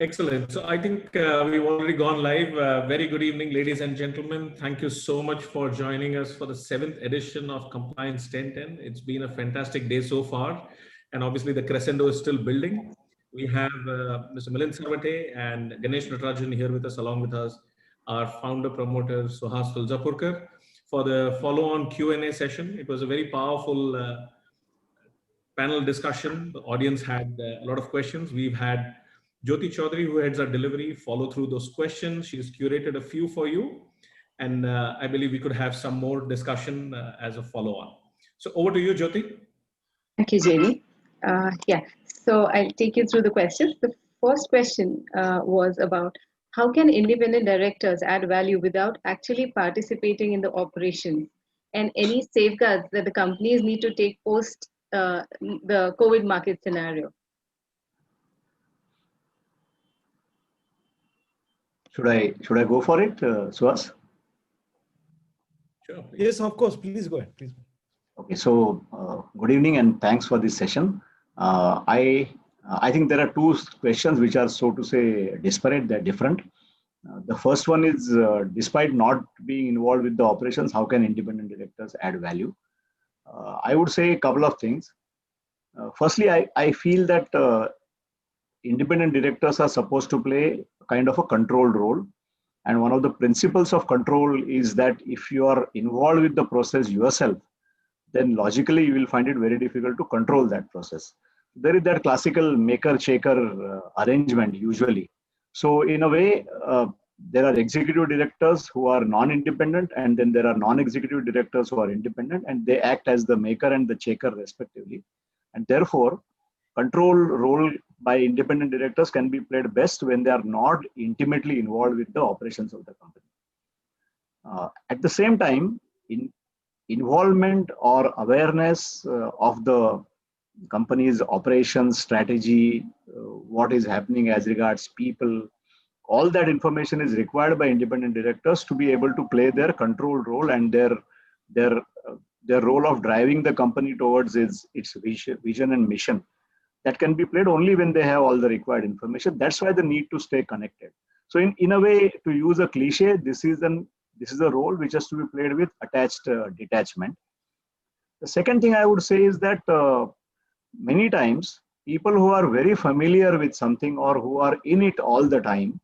Excellent. So I think we've already gone live. Very good evening, ladies and gentlemen. Thank you so much for joining us for the 7th edition of Compliance 1010. It's been a fantastic day so far. And obviously the crescendo is still building. We have Mr. Milind Sarvate and Ganesh Natarajan here with us, along with us, our founder promoter, Suhas Tulzapurkar, for the follow-on Q&A session. It was a very powerful panel discussion. The audience had a lot of questions. We've had Jyoti Chaudhary, who heads our delivery, follow through those questions. She's curated a few for you. And I believe we could have some more discussion as a follow-on. So over to you, Jyoti. Thank you, JD. Yeah, so I'll take you through the questions. The first question was about how can independent directors add value without actually participating in the operations, and any safeguards that the companies need to take post the COVID market scenario. Should I go for it, Suhas? Sure. Yes, of course. Please go ahead. Please. Okay. So good evening and thanks for this session. I think there are two questions which are, so to say, disparate. They're different. The first one is, despite not being involved with the operations, how can independent directors add value? I would say a couple of things. Firstly, I feel that independent directors are supposed to play kind of a controlled role. And one of the principles of control is that if you are involved with the process yourself, then logically you will find it very difficult to control that process. There is that classical maker-shaker arrangement usually. So in a way, there are executive directors who are non-independent, and then there are non-executive directors who are independent, and they act as the maker and the shaker respectively. And therefore, control role by independent directors can be played best when they are not intimately involved with the operations of the company. At the same time, involvement or awareness of the company's operations strategy, what is happening as regards people, all that information is required by independent directors to be able to play their control role and their role of driving the company towards its vision and mission. That can be played only when they have all the required information. That's why the need to stay connected. So in a way, to use a cliche, this is a role which has to be played with attached detachment. The second thing I would say is that many times people who are very familiar with something or who are in it all the time,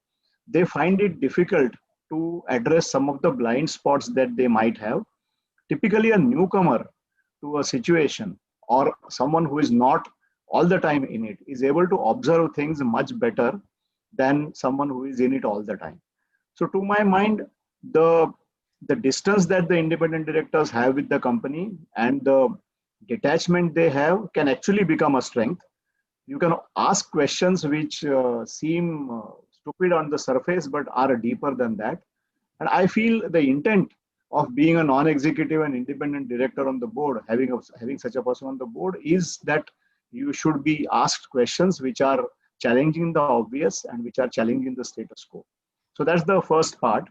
they find it difficult to address some of the blind spots that they might have. Typically, a newcomer to a situation or someone who is not all the time in it is able to observe things much better than someone who is in it all the time. So to my mind, the distance that the independent directors have with the company and the detachment they have can actually become a strength. You can ask questions which seem stupid on the surface but are deeper than that. And I feel the intent of being a non-executive and independent director on the board, having such a person on the board, is that you should be asked questions which are challenging the obvious and which are challenging the status quo. So that's the first part.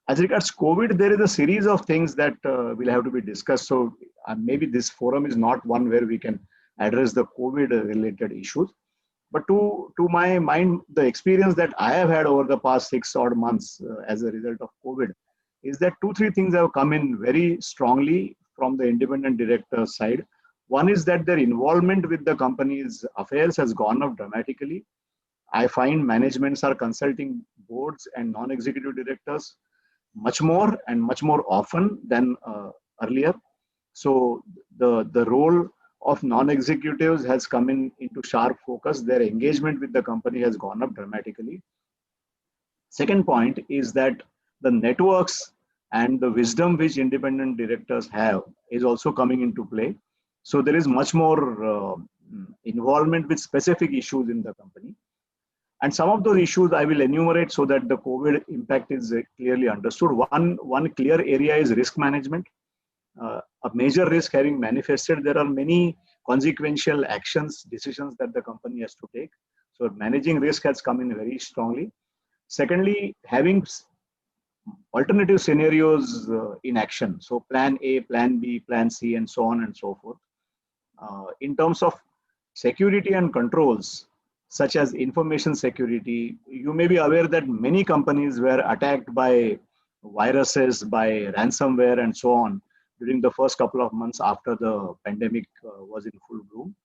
As regards COVID, there is a series of things that will have to be discussed. So maybe this forum is not one where we can address the COVID related issues. But to my mind, the experience that I have had over the past 6 odd months as a result of COVID is that 2-3 things have come in very strongly from the independent director side. One is that their involvement with the company's affairs has gone up dramatically. I find managements are consulting boards and non-executive directors much more and much more often than earlier. So the role of non-executives has come into sharp focus. Their engagement with the company has gone up dramatically. Second point is that the networks and the wisdom which independent directors have is also coming into play. So there is much more involvement with specific issues in the company. And some of those issues I will enumerate so that the COVID impact is clearly understood. One clear area is risk management. A major risk having manifested, there are many consequential actions, decisions that the company has to take. So managing risk has come in very strongly. Secondly, having alternative scenarios in action. So plan A, plan B, plan C, and so on and so forth. In terms of security and controls, such as information security. You may be aware that many companies were attacked by viruses, by ransomware, and so on during the first couple of months after the pandemic was in full bloom.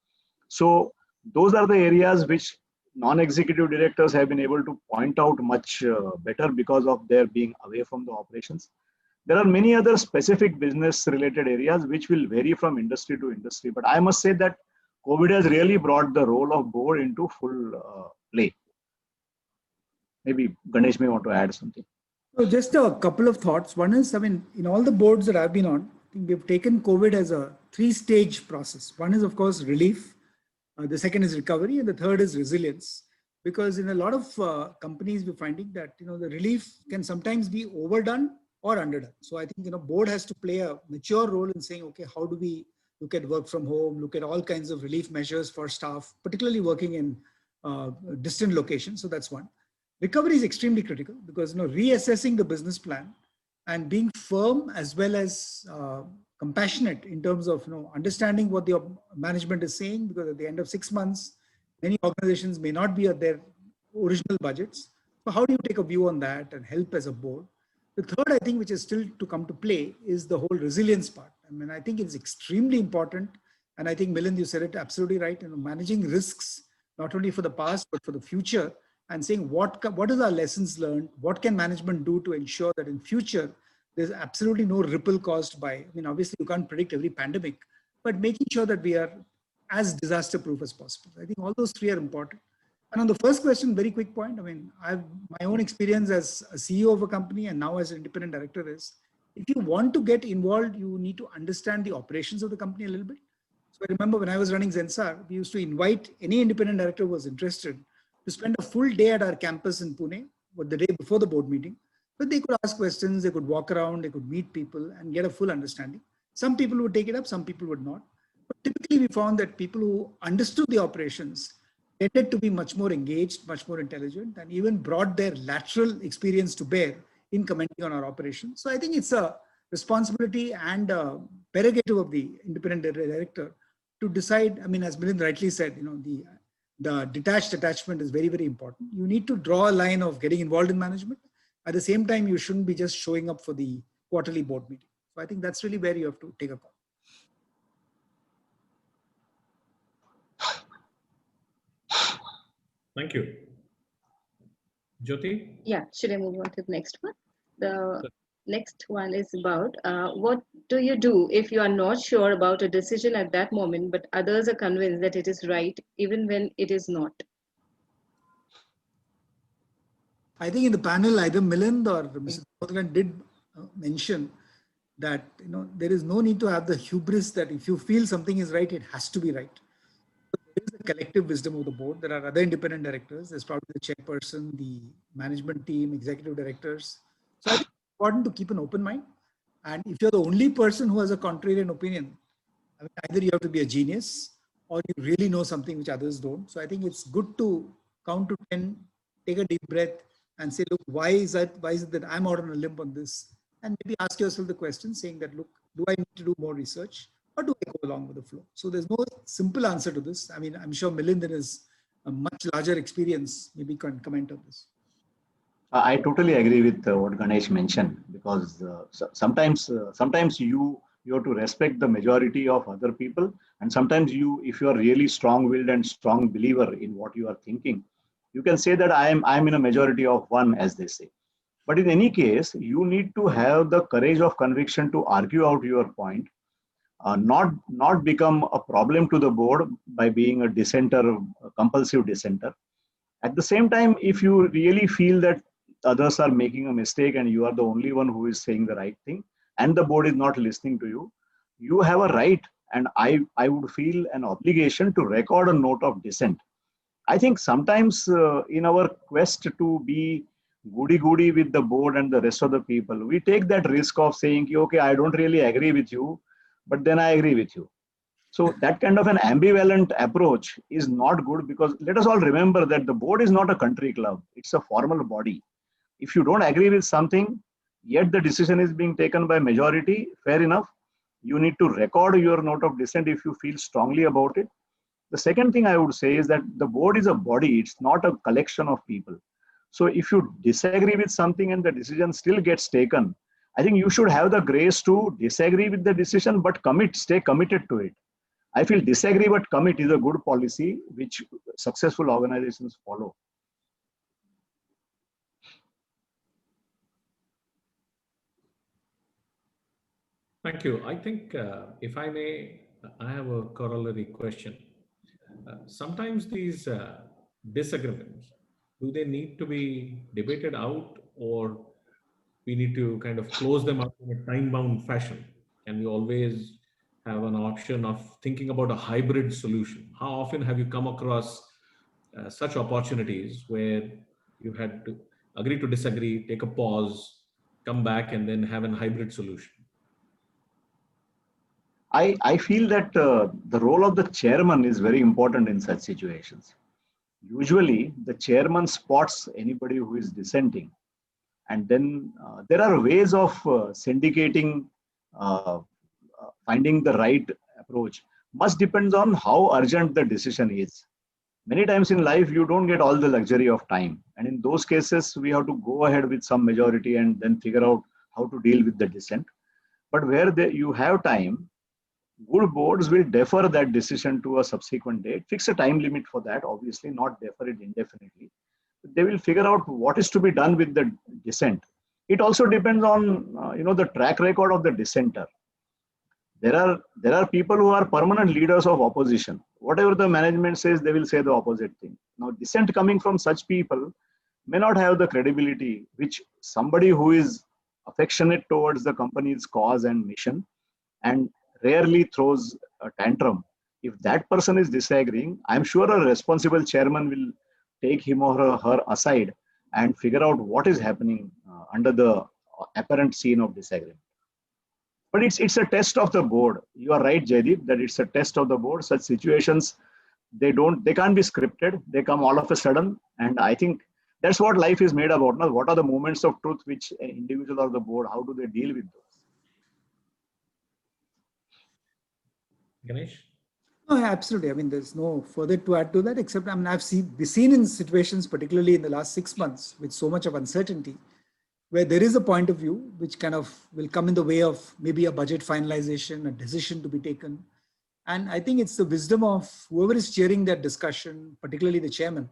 So those are the areas which non-executive directors have been able to point out much better because of their being away from the operations. There are many other specific business related areas which will vary from industry to industry. But I must say that COVID has really brought the role of board into full play. Maybe Ganesh may want to add something. So just a couple of thoughts. One is, I mean, in all the boards that I've been on, I think we've taken COVID as a 3-stage process. One is, of course, relief. The second is recovery, and the third is resilience. Because in a lot of companies, we're finding that the relief can sometimes be overdone or underdone. So I think board has to play a mature role in saying, okay, how do we look at work from home, look at all kinds of relief measures for staff, particularly working in distant locations. So that's one. Recovery is extremely critical because reassessing the business plan and being firm as well as compassionate in terms of understanding what the management is saying, because at the end of 6 months, many organizations may not be at their original budgets. So how do you take a view on that and help as a board? The third, I think, which is still to come to play is the whole resilience part. I mean, I think it's extremely important. And I think, Milind, you said it absolutely right. Managing risks, not only for the past, but for the future, and saying what is our lessons learned? What can management do to ensure that in future, there's absolutely no ripple caused by, I mean, obviously you can't predict every pandemic, but making sure that we are as disaster proof as possible. I think all those three are important. And on the first question, very quick point. I mean, my own experience as a CEO of a company and now as an independent director is, if you want to get involved, you need to understand the operations of the company a little bit. So I remember when I was running Zensar, we used to invite any independent director who was interested to spend a full day at our campus in Pune, the day before the board meeting. But they could ask questions, they could walk around, they could meet people and get a full understanding. Some people would take it up, some people would not. But typically we found that people who understood the operations tended to be much more engaged, much more intelligent, and even brought their lateral experience to bear in commenting on our operations. So I think it's a responsibility and a prerogative of the independent director to decide. I mean, as Milind rightly said, the detached attachment is very, very important. You need to draw a line of getting involved in management. At the same time, you shouldn't be just showing up for the quarterly board meeting. So I think that's really where you have to take a call. Thank you. Jyoti? Yeah, should I move on to the next one? The next one is about what do you do if you are not sure about a decision at that moment, but others are convinced that it is right, even when it is not? I think in the panel, either Milind or Mr. Modgan did mention that there is no need to have the hubris that if you feel something is right, it has to be right. There is a collective wisdom of the board. There are other independent directors. There's probably the chairperson, the management team, executive directors. So I think it's important to keep an open mind. And if you're the only person who has a contrarian opinion, I mean, either you have to be a genius or you really know something which others don't. So I think it's good to count to 10, take a deep breath and say, look, why is it that I'm out on a limb on this? And maybe ask yourself the question saying that, look, do I need to do more research or do I go along with the flow? So there's no simple answer to this. I mean, I'm sure Milind in his much larger experience maybe can comment on this. I totally agree with what Ganesh mentioned, because sometimes you have to respect the majority of other people, and sometimes if you are really strong-willed and strong believer in what you are thinking, you can say that I'm in a majority of one, as they say. But in any case, you need to have the courage of conviction to argue out your point, not become a problem to the board by being a dissenter, a compulsive dissenter. At the same time, if you really feel that others are making a mistake and you are the only one who is saying the right thing and the board is not listening to you, you have a right, and I would feel an obligation to record a note of dissent. I think sometimes in our quest to be goody-goody with the board and the rest of the people, we take that risk of saying, okay, I don't really agree with you, but then I agree with you. So that kind of an ambivalent approach is not good, because let us all remember that the board is not a country club. It's a formal body. If you don't agree with something, yet the decision is being taken by majority, fair enough. You need to record your note of dissent if you feel strongly about it. The second thing I would say is that the board is a body, it's not a collection of people. So if you disagree with something and the decision still gets taken, I think you should have the grace to disagree with the decision, but stay committed to it. I feel disagree but commit is a good policy which successful organizations follow. Thank you. I think, if I may, I have a corollary question. Sometimes these disagreements, do they need to be debated out, or we need to kind of close them up in a time-bound fashion? Can we always have an option of thinking about a hybrid solution? How often have you come across such opportunities where you had to agree to disagree, take a pause, come back, and then have a hybrid solution? I feel that the role of the chairman is very important in such situations. Usually, the chairman spots anybody who is dissenting, and then there are ways of syndicating, finding the right approach. Much depends on how urgent the decision is. Many times in life, you don't get all the luxury of time, and in those cases, we have to go ahead with some majority and then figure out how to deal with the dissent. But where you have time, good boards will defer that decision to a subsequent date, fix a time limit for that, obviously, not defer it indefinitely. They will figure out what is to be done with the dissent. It also depends on the track record of the dissenter. There are people who are permanent leaders of opposition. Whatever the management says, they will say the opposite thing. Now, dissent coming from such people may not have the credibility which somebody who is affectionate towards the company's cause and mission and rarely throws a tantrum. If that person is disagreeing, I'm sure a responsible chairman will take him or her aside and figure out what is happening under the apparent scene of disagreement. But it's a test of the board. You are right, Jaideep, that it's a test of the board. Such situations, they can't be scripted. They come all of a sudden. And I think that's what life is made about. Now, what are the moments of truth which an individual or the board, how do they deal with those? Ganesh? No, yeah, absolutely. I mean, there's no further to add to that, except I mean, I've seen in situations, particularly in the last 6 months, with so much of uncertainty, where there is a point of view which kind of will come in the way of maybe a budget finalization, a decision to be taken. And I think it's the wisdom of whoever is chairing that discussion, particularly the chairman,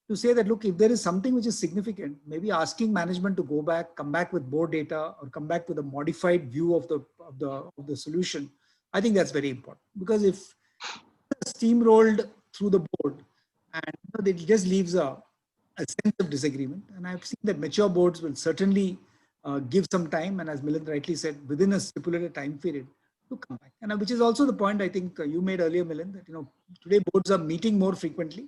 to say that, look, if there is something which is significant, maybe asking management to go back, come back with more data, or come back with a modified view of the solution. I think that's very important, because if steamrolled through the board and it just leaves a sense of disagreement. And I've seen that mature boards will certainly give some time, and as Milind rightly said, within a stipulated time period to come back. And which is also the point I think you made earlier, Milind, that today boards are meeting more frequently,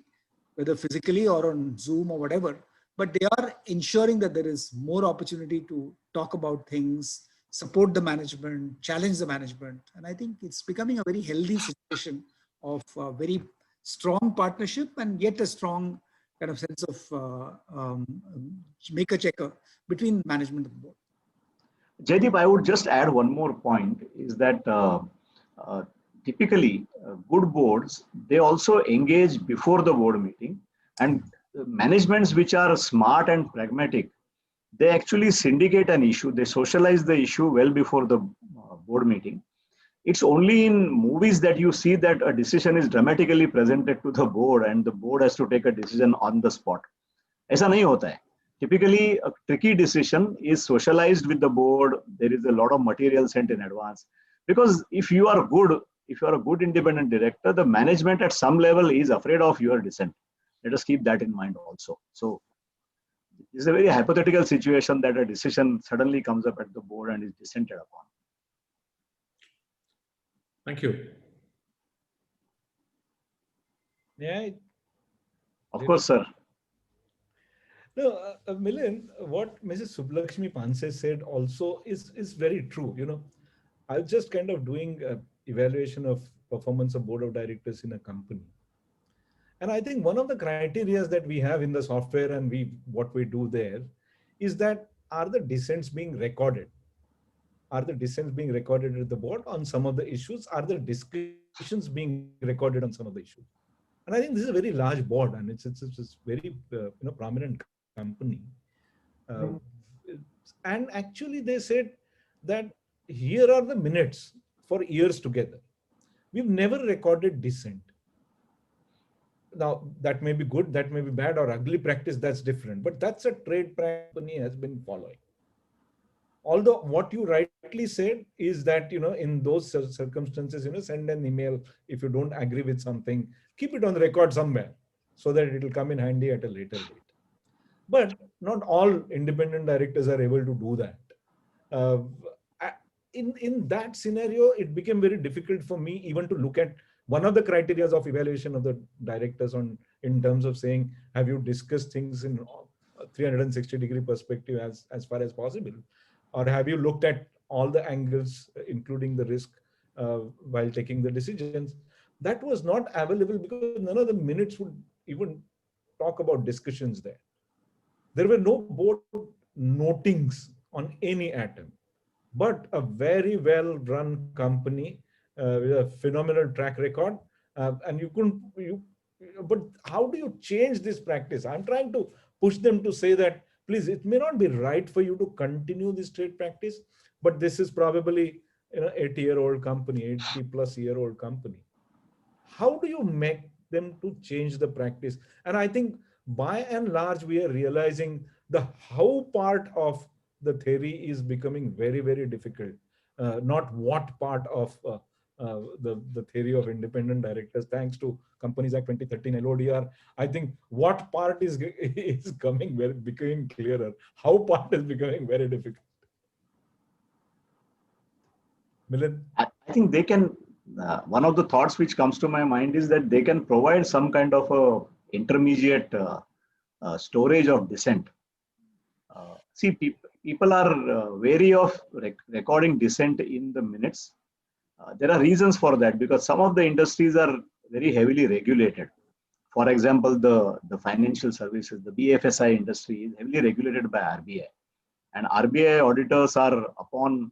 whether physically or on Zoom or whatever, but they are ensuring that there is more opportunity to talk about things, support the management, challenge the management. And I think it's becoming a very healthy situation of a very strong partnership and yet a strong kind of sense of maker checker between management and board. Jaideep, I would just add one more point is that typically good boards, they also engage before the board meeting, and managements which are smart and pragmatic, they actually syndicate an issue, they socialize the issue well before the board meeting. It's only in movies that you see that a decision is dramatically presented to the board and the board has to take a decision on the spot. ऐसा नहीं होता है. Typically, a tricky decision is socialized with the board. There is a lot of material sent in advance. Because if you are a good independent director, the management at some level is afraid of your dissent. Let us keep that in mind also. So it's a very hypothetical situation that a decision suddenly comes up at the board and is dissented upon. Thank you. Yeah. Of course, sir. No, Milind, what Mrs. Subbulakshmi Panse said also is very true. I was just kind of doing evaluation of performance of board of directors in a company. And I think one of the criteria that we have in the software and what we do there is that are the dissents being recorded? Are the dissents being recorded at the board on some of the issues? Are the discussions being recorded on some of the issues? And I think this is a very large board, and it's very prominent company. And actually they said that here are the minutes for years together. We've never recorded dissent. Now that may be good, that may be bad or ugly practice, that's different, but that's a trade company has been following. Although what you rightly said is that, in those circumstances, send an email if you don't agree with something, keep it on the record somewhere so that it will come in handy at a later date. But not all independent directors are able to do that. In that scenario, it became very difficult for me even to look at one of the criteria of evaluation of the directors in terms of saying, have you discussed things in 360-degree perspective as far as possible? Or have you looked at all the angles, including the risk, while taking the decisions? That was not available because none of the minutes would even talk about discussions there. There were no board notings on any atom, but a very well-run company with a phenomenal track record. But how do you change this practice? I'm trying to push them to say that, please, it may not be right for you to continue this trade practice, but this is probably 80-year-old company, 80-plus-year-old company. How do you make them to change the practice? And I think by and large, we are realizing the how part of the theory is becoming very, very difficult. Not what part of the theory of independent directors, thanks to Companies Act 2013 LODR. I think what part is becoming clearer. How part is becoming very difficult. Milind? I think they can, one of the thoughts which comes to my mind is that they can provide some kind of a intermediate storage of dissent. See, people are wary of recording dissent in the minutes. There are reasons for that, because some of the industries are very heavily regulated. For example, the financial services, the BFSI industry is heavily regulated by RBI. And RBI auditors are upon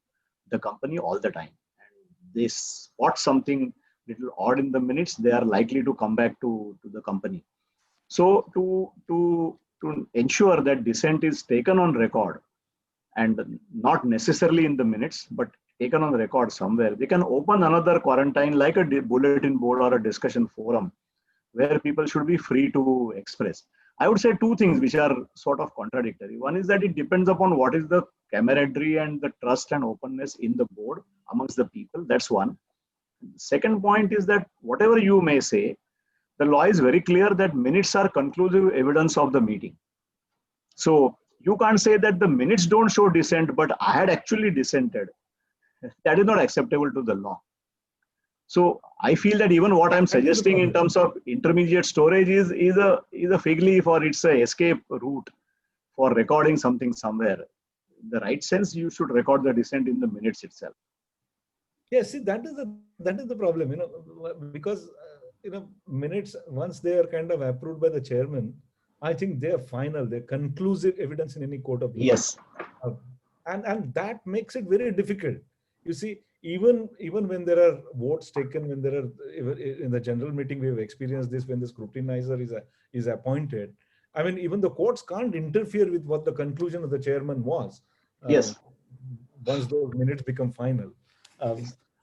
the company all the time. And they spot something little odd in the minutes, they are likely to come back to the company. So to ensure that dissent is taken on record, and not necessarily in the minutes, but taken on record somewhere, they can open another quarantine like a bulletin board or a discussion forum where people should be free to express. I would say two things which are sort of contradictory. One is that it depends upon what is the camaraderie and the trust and openness in the board amongst the people. That's one. Second point is that whatever you may say, the law is very clear that minutes are conclusive evidence of the meeting. So you can't say that the minutes don't show dissent, but I had actually dissented. That is not acceptable to the law. So I feel that even what I'm suggesting in terms of intermediate storage is a fig leaf, or it's a escape route for recording something somewhere. In the right sense, you should record the dissent in the minutes itself. Yeah, see, that is the problem, because minutes, once they are kind of approved by the chairman, I think they are final, they're conclusive evidence in any court of law. Yes. And that makes it very difficult. You see, even when there are votes taken, when there are, in the general meeting, we have experienced this when the scrutinizer is appointed. I mean, even the courts can't interfere with what the conclusion of the chairman was. Yes. Once those minutes become final.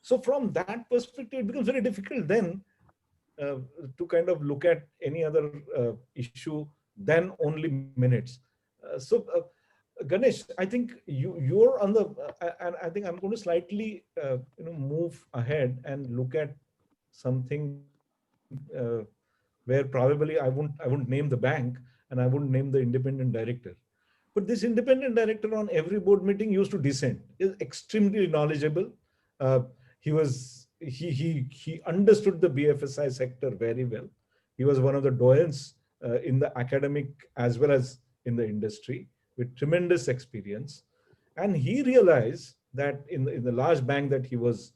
So from that perspective, it becomes very difficult then to kind of look at any other issue than only minutes. Ganesh, I think you're on the, and I think I'm going to slightly move ahead and look at something where probably I won't name the bank and I wouldn't name the independent director. But this independent director on every board meeting used to dissent. Is extremely knowledgeable. He understood the BFSI sector very well. He was one of the doyens in the academic as well as in the industry, with tremendous experience. And he realized that in the large bank that he was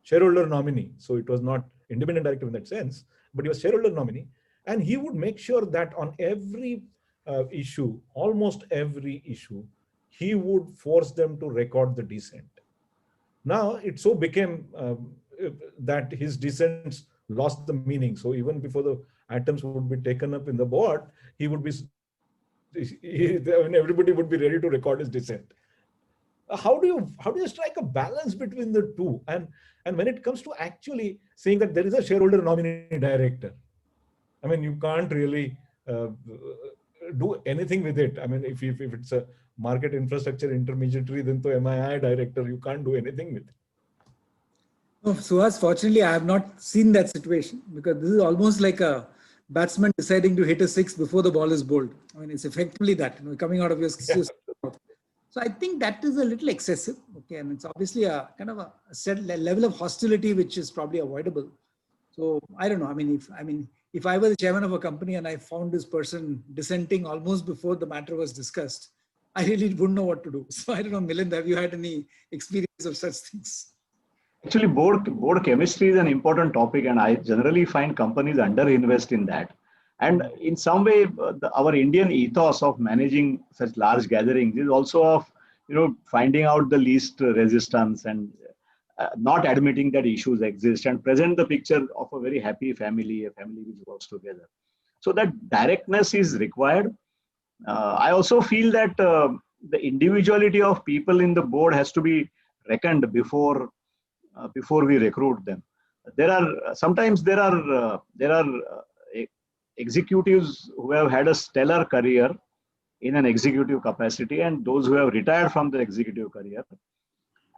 shareholder nominee. So it was not independent director in that sense, but he was shareholder nominee. And he would make sure that on every issue, almost every issue, he would force them to record the dissent. Now it so became that his dissents lost the meaning. So even before the atoms would be taken up in the board, he would be, everybody would be ready to record his dissent. How do you strike a balance between the two? And when it comes to actually saying that there is a shareholder nominee director, I mean, you can't really do anything with it. I mean, if it's a market infrastructure intermediary, then to MII director, you can't do anything with it. No, Suhas, fortunately, I have not seen that situation, because this is almost like a batsman deciding to hit a six before the ball is bowled. I mean, it's effectively that, coming out of your mouth. So I think that is a little excessive. Okay, and it's obviously a kind of a set level of hostility which is probably avoidable. So I don't know. I mean, if I were the chairman of a company and I found this person dissenting almost before the matter was discussed, I really wouldn't know what to do. So I don't know, Milind, have you had any experience of such things? Actually, board chemistry is an important topic, and I generally find companies underinvest in that. And in some way, our Indian ethos of managing such large gatherings is also of, finding out the least resistance and not admitting that issues exist, and present the picture of a very happy family, a family which works together. So that directness is required. I also feel that the individuality of people in the board has to be reckoned before we recruit them. Sometimes there are executives who have had a stellar career in an executive capacity, and those who have retired from the executive career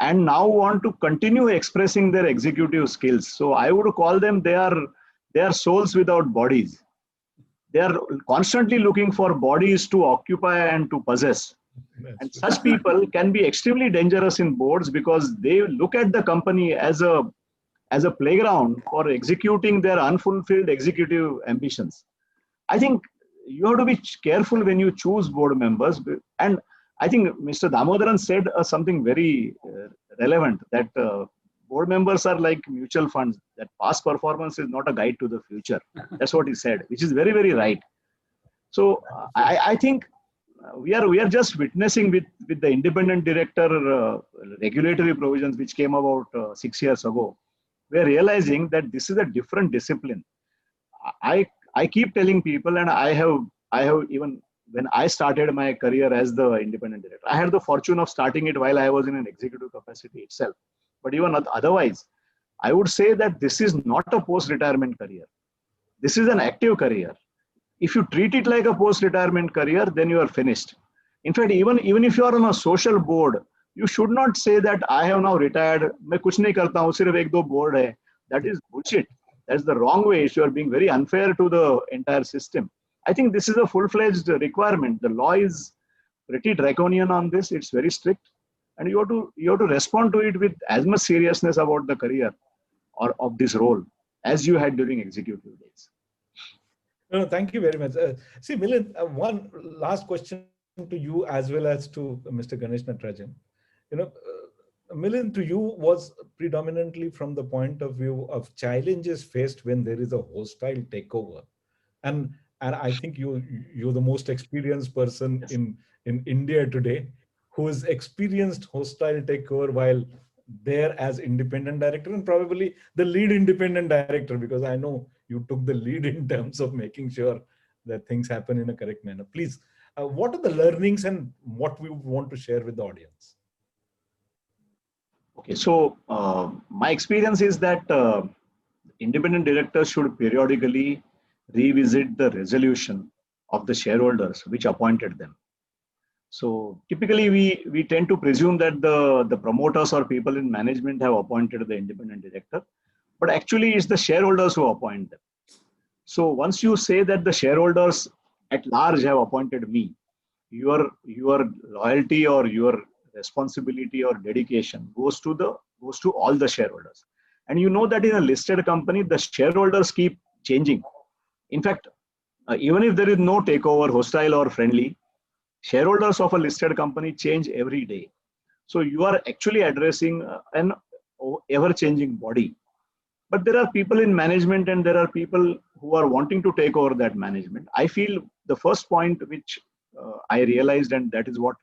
and now want to continue expressing their executive skills. So I would call them, they are souls without bodies. They are constantly looking for bodies to occupy and to possess. And such people can be extremely dangerous in boards, because they look at the company as a playground for executing their unfulfilled executive ambitions. I think you have to be careful when you choose board members. And I think Mr. Damodaran said something very relevant, that board members are like mutual funds, that past performance is not a guide to the future. That's what he said, which is very, very right. So I think we are just witnessing with the independent director regulatory provisions which came about 6 years ago. We are realizing that this is a different discipline. I keep telling people, and I have even when I started my career as the independent director, I had the fortune of starting it while I was in an executive capacity itself. But even otherwise, I would say that this is not a post-retirement career. This is an active career. If you treat it like a post-retirement career, then you are finished. In fact, even if you are on a social board, you should not say that I have now retired, मैं कुछ नहीं करता हूँ, सिर्फ एक दो board है. That is bullshit. That's the wrong way. You are being very unfair to the entire system. I think this is a full-fledged requirement. The law is pretty draconian on this. It's very strict, and you have to respond to it with as much seriousness about the career or of this role as you had during executive days. No, thank you very much. See, Milind, one last question to you as well as to Mr. Ganesh Natarajan. Milind, to you was predominantly from the point of view of challenges faced when there is a hostile takeover, and I think you're the most experienced person in India today who has experienced hostile takeover while there as independent director, and probably the lead independent director, because I know you took the lead in terms of making sure that things happen in a correct manner. Please, what are the learnings and what we want to share with the audience? Okay, so my experience is that independent directors should periodically revisit the resolution of the shareholders which appointed them. So typically we tend to presume that the promoters or people in management have appointed the independent director, but actually it's the shareholders who appoint them. So once you say that the shareholders at large have appointed me, your loyalty or your responsibility or dedication goes to all the shareholders. And you know that in a listed company, the shareholders keep changing. In fact, even if there is no takeover, hostile or friendly, shareholders of a listed company change every day. So you are actually addressing an ever-changing body. But there are people in management and there are people who are wanting to take over that management. I feel the first point which I realized, and that is what,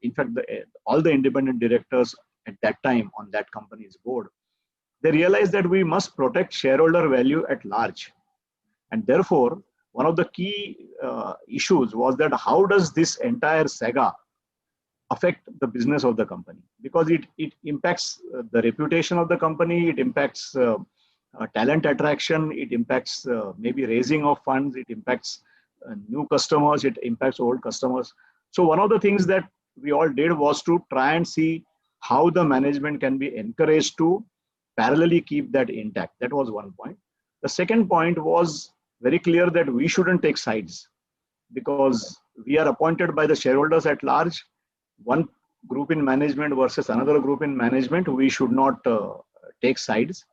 in fact, all the independent directors at that time on that company's board they realized that we must protect shareholder value at large. And therefore, one of the key issues was that how does this entire saga affect the business of the company? Because it impacts the reputation of the company, it impacts talent attraction, it impacts maybe raising of funds, it impacts new customers, it impacts old customers. So one of the things that we all did was to try and see how the management can be encouraged to parallelly keep that intact. That was one point. The second point was very clear that we shouldn't take sides, because we are appointed by the shareholders at large. One group in management versus another group in management, we should not take sides.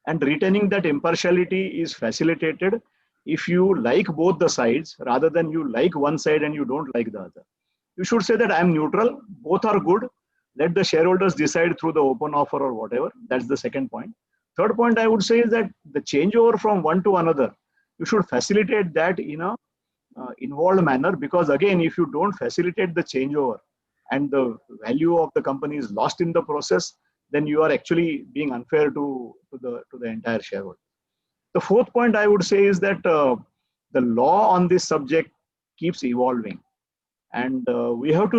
And retaining that impartiality is facilitated if you like both the sides rather than you like one side and you don't like the other. You should say that I am neutral, both are good. Let the shareholders decide through the open offer or whatever. That's the second point. Third point I would say is that the changeover from one to another, you should facilitate that in a involved manner, because again, if you don't facilitate the changeover and the value of the company is lost in the process, then you are actually being unfair to the entire shareholder. The fourth point I would say is that the law on this subject keeps evolving, and we had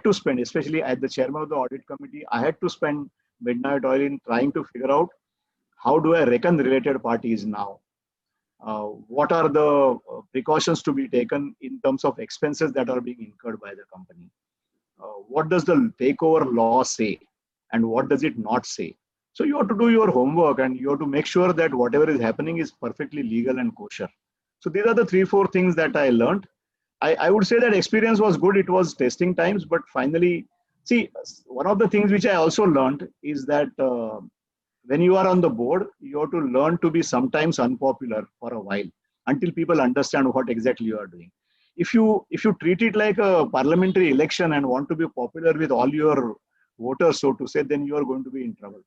to spend, especially as the chairman of the audit committee, I had to spend midnight oil in trying to figure out how do I reckon related parties now. What are the precautions to be taken in terms of expenses that are being incurred by the company? What does the takeover law say and what does it not say? So you have to do your homework and you have to make sure that whatever is happening is perfectly legal and kosher. So these are the 3-4 things that I learned. I would say that experience was good. It was testing times, but finally, see, one of the things which I also learned is that when you are on the board, you have to learn to be sometimes unpopular for a while until people understand what exactly you are doing. If you treat it like a parliamentary election and want to be popular with all your voters, so to say, then you are going to be in trouble.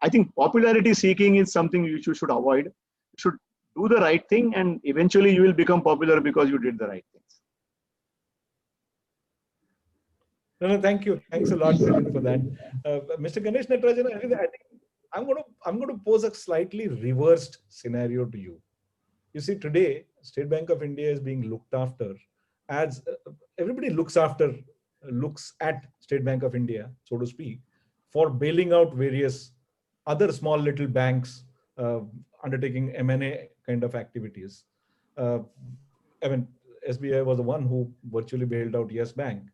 I think popularity seeking is something which you should avoid. You should do the right thing and eventually you will become popular because you did the right things. No, thank you. Thanks a lot, Milind, for that. Mr. Ganesh Natarajan, I think I'm going to pose a slightly reversed scenario to you. You see, today, State Bank of India is being looked after as everybody looks at State Bank of India, so to speak, for bailing out various other small little banks undertaking M&A kind of activities. I mean, SBI was the one who virtually bailed out Yes Bank.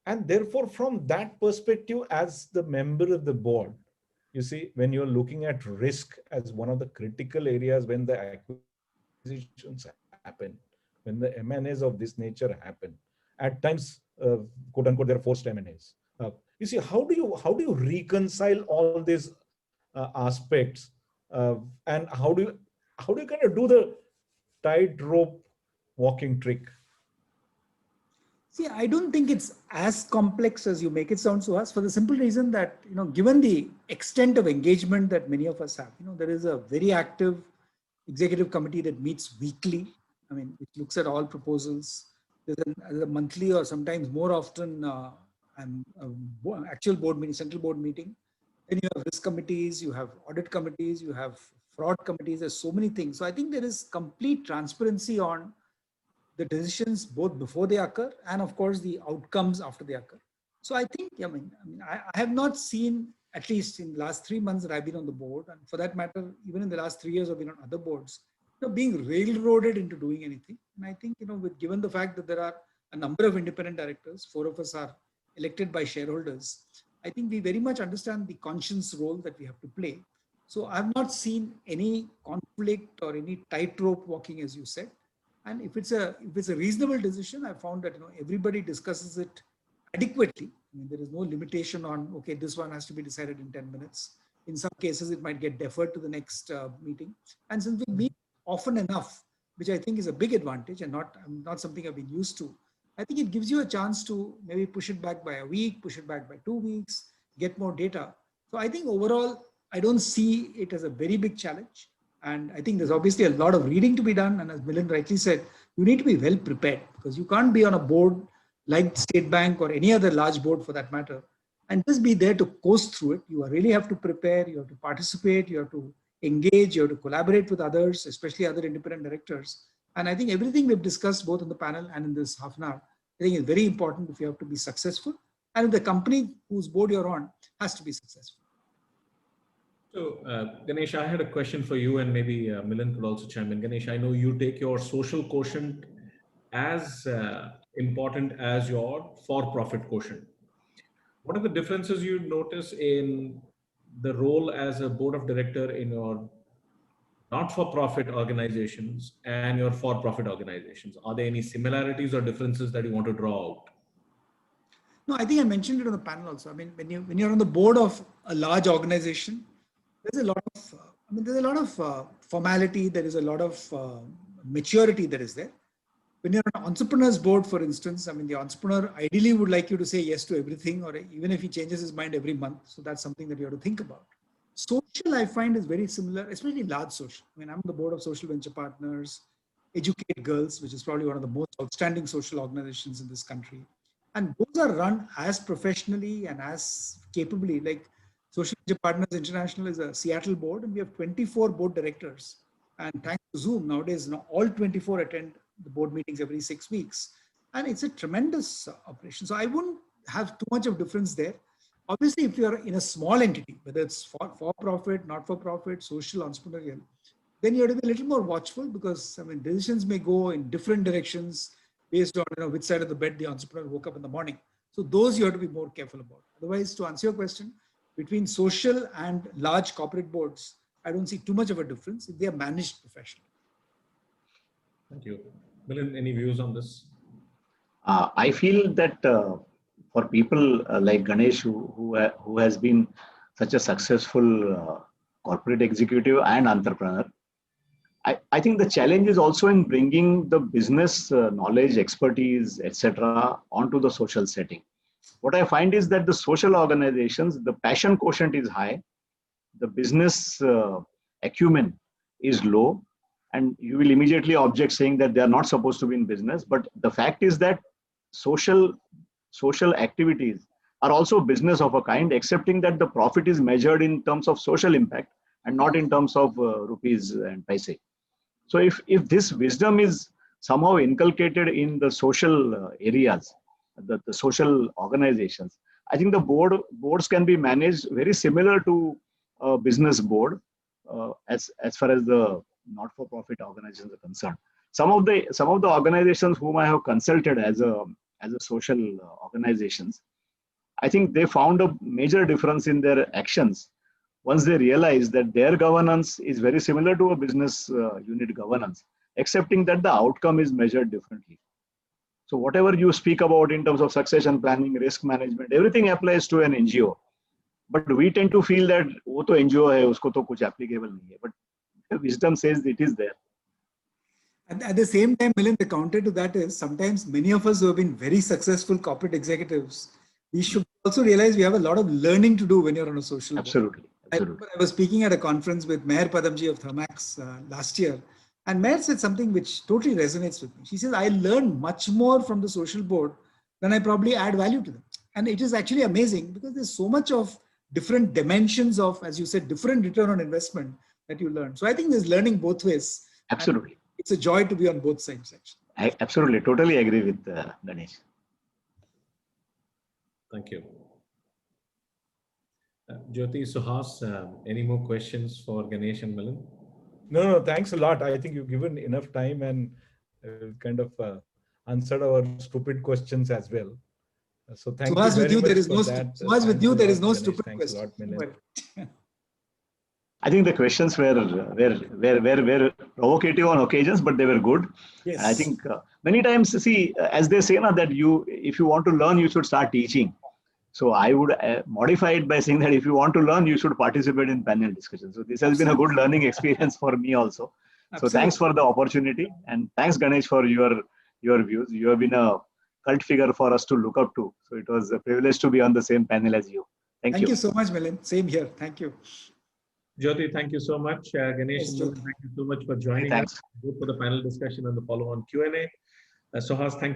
And therefore, from that perspective, as the member of the board, you see, when you're looking at risk as one of the critical areas when the acquisitions happen, when the M&As of this nature happen, at times, quote unquote, they're forced M&As. You see, how do you reconcile all these aspects, and how do you kind of do the tightrope walking trick? See, I don't think it's as complex as you make it sound to us, for the simple reason that, given the extent of engagement that many of us have, there is a very active executive committee that meets weekly. I mean, it looks at all proposals. There's a monthly or sometimes more often actual board meeting, central board meeting. Then you have risk committees, you have audit committees, you have fraud committees. There's so many things. So I think there is complete transparency on the decisions both before they occur and of course the outcomes after they occur. So I think, I have not seen, at least in the last 3 months that I've been on the board, and for that matter, even in the last 3 years I've been on other boards, being railroaded into doing anything. And I think, given the fact that there are a number of independent directors, 4 of us are elected by shareholders, I think we very much understand the conscience role that we have to play. So I've not seen any conflict or any tightrope walking, as you said. And if it's a reasonable decision, I found that everybody discusses it adequately. I mean, there is no limitation on, okay, this one has to be decided in 10 minutes. In some cases, it might get deferred to the next meeting. And since we meet often enough, which I think is a big advantage and not something I've been used to, I think it gives you a chance to maybe push it back by a week, push it back by 2 weeks, get more data. So I think overall, I don't see it as a very big challenge. And I think there's obviously a lot of reading to be done. And as Milind rightly said, you need to be well prepared, because you can't be on a board like State Bank or any other large board for that matter and just be there to coast through it. You really have to prepare, you have to participate, you have to engage, you have to collaborate with others, especially other independent directors. And I think everything we've discussed both in the panel and in this half an hour, I think is very important if you have to be successful. And if the company whose board you're on has to be successful. So, Ganesh, I had a question for you, and maybe Milind could also chime in. Ganesh, I know you take your social quotient as important as your for-profit quotient. What are the differences you notice in the role as a board of director in your not-for-profit organizations and your for-profit organizations? Are there any similarities or differences that you want to draw out? No, I think I mentioned it on the panel also. I mean, when you're on the board of a large organization, there's a lot of formality. There is a lot of maturity that is there. When you're on an entrepreneur's board, for instance, I mean, the entrepreneur ideally would like you to say yes to everything, or even if he changes his mind every month. So that's something that you have to think about. Social, I find, is very similar, especially large social. I mean, I'm on the board of Social Venture Partners, Educate Girls, which is probably one of the most outstanding social organizations in this country. And those are run as professionally and as capably. Like Social Venture Partners International is a Seattle board, and we have 24 board directors. And thanks to Zoom, nowadays, all 24 attend the board meetings every 6 weeks. And it's a tremendous operation. So I wouldn't have too much of difference there. Obviously, if you're in a small entity, whether it's for-profit, not-for-profit, social, entrepreneurial, then you have to be a little more watchful, because I mean, decisions may go in different directions based on which side of the bed the entrepreneur woke up in the morning. So those you have to be more careful about. Otherwise, to answer your question, between social and large corporate boards, I don't see too much of a difference if they are managed professionally. Thank you. Milind, any views on this? I feel that for people like Ganesh, who has been such a successful corporate executive and entrepreneur, I think the challenge is also in bringing the business knowledge, expertise, etc., onto the social setting. What I find is that the social organizations, the passion quotient is high, the business acumen is low, and you will immediately object saying that they are not supposed to be in business. But the fact is that social activities are also business of a kind, excepting that the profit is measured in terms of social impact and not in terms of rupees and paise. So if this wisdom is somehow inculcated in the social areas, the social organizations, I think the boards can be managed very similar to a business board as far as the not-for-profit organizations are concerned. Some of the organizations whom I have consulted as a social organizations, I think they found a major difference in their actions once they realized that their governance is very similar to a business unit governance, excepting that the outcome is measured differently. So whatever you speak about in terms of succession planning, risk management, everything applies to an NGO. But we tend to feel that वो तो NGO है, उसको तो कुछ applicable नहीं है. But the wisdom says it is there. And at the same time, Milind, the counter to that is sometimes many of us who have been very successful corporate executives, we should also realize we have a lot of learning to do when you're on a social board. Absolutely. I was speaking at a conference with Meher Padamji of Thermax last year, and Meher said something which totally resonates with me. She says, I learn much more from the social board than I probably add value to them. And it is actually amazing because there's so much of different dimensions of, as you said, different return on investment that you learn. So I think there's learning both ways. Absolutely. It's a joy to be on both sides, actually. I absolutely, totally agree with Ganesh. Thank you. Jyoti, Suhas, any more questions for Ganesh and Milind? No, thanks a lot. I think you've given enough time and kind of answered our stupid questions as well. So thank you very much for that. Suhas, with you, there is no stupid question. Thanks a lot, Milind. I think the questions were provocative on occasions, but they were good. Yes. I think many times, see, as they say now, that if you want to learn, you should start teaching. So I would modify it by saying that if you want to learn, you should participate in panel discussions. So this has been a good learning experience for me also. Absolutely. So thanks for the opportunity, and thanks Ganesh for your views. You have been a cult figure for us to look up to. So it was a privilege to be on the same panel as you. Thank you. Thank you so much, Milind. Same here. Thank you. Jyoti, thank you so much. Ganesh, Yes, thank you so much for joining us, both for the panel discussion and the follow-on Q&A. Suhas, thank you.